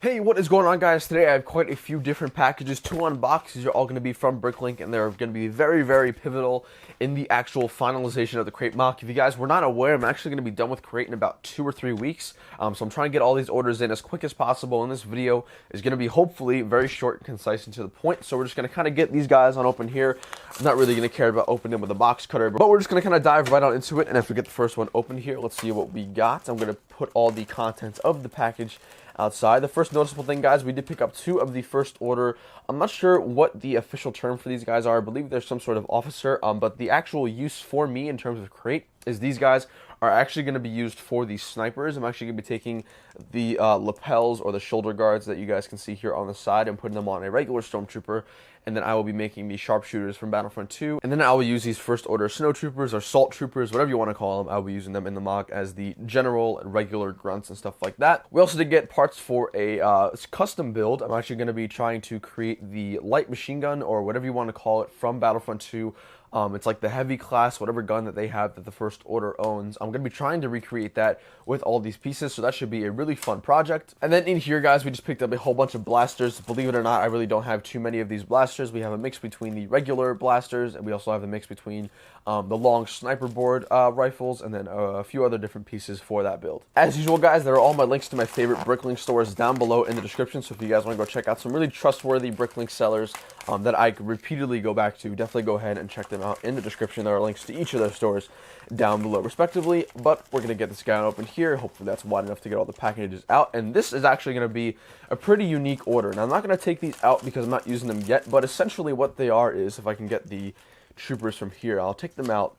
Hey, what is going on, guys? Today I have quite a few different packages to unbox. These are all going to be from Bricklink, and they're going to be very, very pivotal in the actual finalization of the Crait mock. If you guys were not aware, I'm actually going to be done with Crait in about 2 or 3 weeks. So I'm trying to get all these orders in as quick as possible, and this video is going to be hopefully very short and concise and to the point. So we're just going to kind of get these guys on open here. I'm not really going to care about opening them with a box cutter, but we're just going to kind of dive right on into it. And if we get the first one open here, let's see what we got. I'm going to put all the contents of the package outside. The first noticeable thing, guys, we did pick up 2 of the first order. I'm not sure what the official term for these guys are. I believe there's some sort of officer, but the actual use for me in terms of Crait is these guys are actually going to be used for the snipers. I'm actually going to be taking the lapels or the shoulder guards that you guys can see here on the side and putting them on a regular stormtrooper, and then I will be making the sharpshooters from Battlefront 2, and then I will use these first order snowtroopers or salt troopers, whatever you want to call them. I'll be using them in the mock as the general and regular grunts and stuff like that. We also did get parts for a custom build. I'm actually going to be trying to create the light machine gun, or whatever you want to call it, from Battlefront 2. It's like the heavy class, whatever gun that they have that the First Order owns. I'm going to be trying to recreate that with all these pieces, so that should be a really fun project. And then in here, guys, we just picked up a whole bunch of blasters. Believe it or not, I really don't have too many of these blasters. We have a mix between the regular blasters, and we also have a mix between the long sniper board rifles, and then a few other different pieces for that build. As usual, guys, there are all my links to my favorite Bricklink stores down below in the description, so if you guys want to go check out some really trustworthy Bricklink sellers that I repeatedly go back to, definitely go ahead and check them out in the description. There are links to each of their stores down below respectively, but we're going to get this guy open here. Hopefully that's wide enough to get all the packages out, and this is actually going to be a pretty unique order. Now, I'm not going to take these out because I'm not using them yet, but essentially what they are is, if I can get the troopers from here, I'll take them out.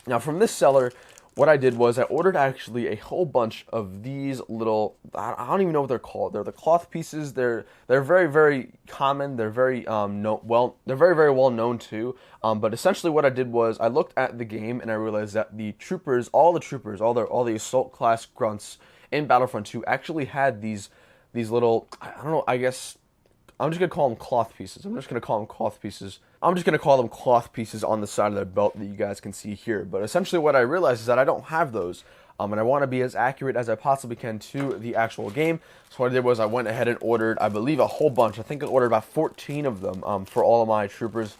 Now, from this seller, what I did was I ordered actually a whole bunch of these little, I don't even know what they're called. They're the cloth pieces. They're very, very common. They're very they're very, very well known too. But essentially what I did was I looked at the game and I realized that the troopers, all the assault class grunts in Battlefront 2 actually had these little, I don't know, I guess I'm just going to call them cloth pieces. I'm just going to call them cloth pieces on the side of their belt that you guys can see here. But essentially what I realized is that I don't have those. And I want to be as accurate as I possibly can to the actual game. So what I did was I went ahead and ordered, I believe, a whole bunch. I think I ordered about 14 of them for all of my troopers.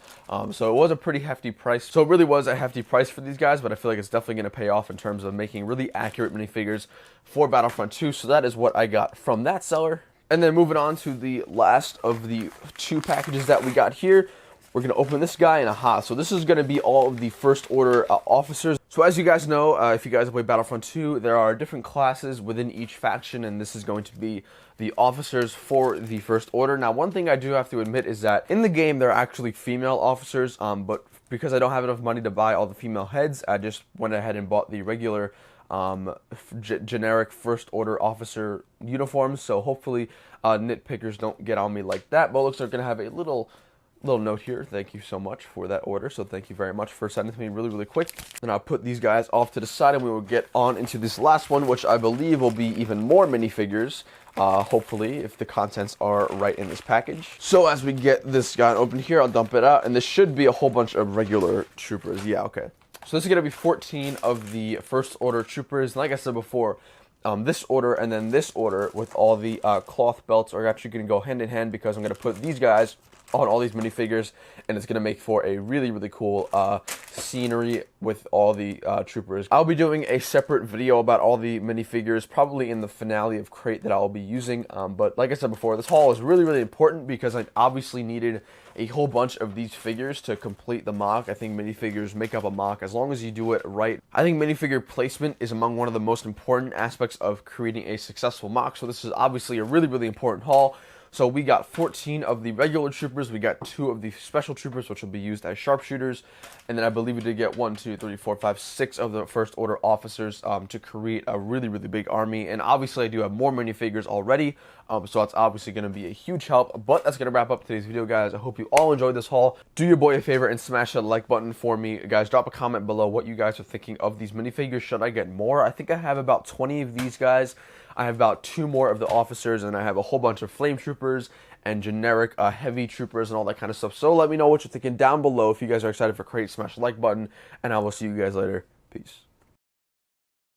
So it was a pretty hefty price. So it really was a hefty price for these guys, but I feel like it's definitely going to pay off in terms of making really accurate minifigures for Battlefront 2. So that is what I got from that seller. And then moving on to the last of the 2 packages that we got here, we're going to open this guy in a hot. So this is going to be all of the First Order officers. So as you guys know, if you guys have played Battlefront 2, there are different classes within each faction, and this is going to be the officers for the First Order. Now, one thing I do have to admit is that in the game, there are actually female officers, but because I don't have enough money to buy all the female heads, I just went ahead and bought the regular generic First Order officer uniforms. So hopefully nitpickers don't get on me like that. But it looks like we're going to have a little note here. Thank you so much for that order. So thank you very much for sending it to me really, really quick. And I'll put these guys off to the side, and we will get on into this last one, which I believe will be even more minifigures. Hopefully, if the contents are right in this package. So as we get this guy open here, I'll dump it out, and this should be a whole bunch of regular troopers. Yeah, okay. So this is going to be 14 of the First Order troopers. And like I said before, this order and then this order with all the cloth belts are actually going to go hand in hand, because I'm going to put these guys on all these minifigures, and it's going to make for a really, really cool scenery with all the troopers. I'll be doing a separate video about all the minifigures, probably in the finale of Crait that I'll be using. But like I said before, this haul is really, really important because I obviously needed a whole bunch of these figures to complete the mock. I think minifigures make up a mock as long as you do it right. I think minifigure placement is among one of the most important aspects of creating a successful mock, so this is obviously a really, really important haul. So we got 14 of the regular troopers, we got 2 of the special troopers, which will be used as sharpshooters, and then I believe we did get 1, 2, 3, 4, 5, 6 of the First Order officers to create a really, really big army. And obviously I do have more minifigures already, so that's obviously going to be a huge help. But that's going to wrap up today's video, guys. I hope you all enjoyed this haul. Do your boy a favor and smash that like button for me. Guys, drop a comment below what you guys are thinking of these minifigures. Should I get more? I think I have about 20 of these guys. I have about 2 more of the officers, and I have a whole bunch of flame troopers and generic heavy troopers and all that kind of stuff. So let me know what you're thinking down below. If you guys are excited for Crait, smash the like button, and I will see you guys later. Peace.